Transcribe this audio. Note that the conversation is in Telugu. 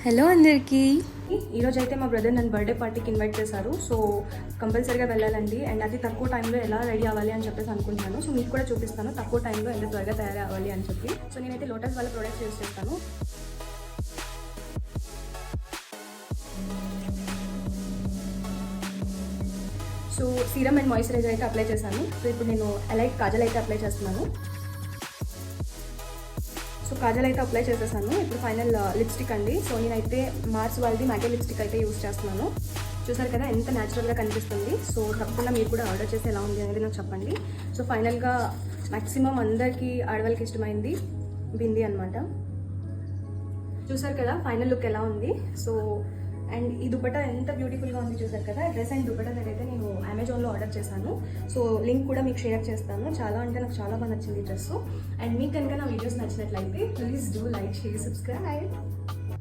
హలో అందరికీ. ఈరోజు అయితే మా బ్రదర్ నన్ను బర్త్డే పార్టీకి ఇన్వైట్ చేశారు. సో కంపల్సరీగా వెళ్ళాలండి. అండ్ అది తక్కువ టైంలో ఎలా రెడీ అవ్వాలి అని చెప్పేసి అనుకుంటున్నాను. సో మీకు కూడా చూపిస్తాను తక్కువ టైంలో ఎంత త్వరగా తయారు అవ్వాలి అని చెప్పి. సో నేనైతే లోటస్ వాళ్ళ ప్రొడక్ట్స్ యూస్ చేస్తాను. సో సీరమ్ అండ్ మాయిశ్చరైజర్ అయితే అప్లై చేశాను. సో ఇప్పుడు నేను ఎలైట్ కాజల్ అయితే అప్లై చేస్తున్నాను. సో కాజల్ అయితే అప్లై చేసేసాను. ఇప్పుడు ఫైనల్ లిప్స్టిక్ అండి. సో నేనైతే మార్స్ వాళ్ళది మ్యాటే లిప్స్టిక్ అయితే యూస్ చేస్తున్నాను. చూసారు కదా ఎంత న్యాచురల్గా కనిపిస్తుంది. సో తప్పకుండా మీరు కూడా ఆర్డర్ చేసి ఎలా ఉంది అనేది నాకు చెప్పండి. సో ఫైనల్గా మ్యాక్సిమం అందరికీ ఆడవాళ్ళకి ఇష్టమైంది బింది అనమాట. చూసారు కదా ఫైనల్ లుక్ ఎలా ఉంది. సో అండ్ ఈ దుపట్టా ఎంత బ్యూటిఫుల్గా ఉంది చూసారు కదా. డ్రెస్ అండ్ దుపట్టా అయితే నేను అమెజాన్లో ఆర్డర్ చేశాను. సో లింక్ కూడా మీకు షేర్ చేస్తాను. చాలా అంటే నాకు చాలా బాగా నచ్చింది డ్రెస్. అండ్ మీకు కనుక నా వీడియోస్ నచ్చినట్లయితే please do like, share, subscribe.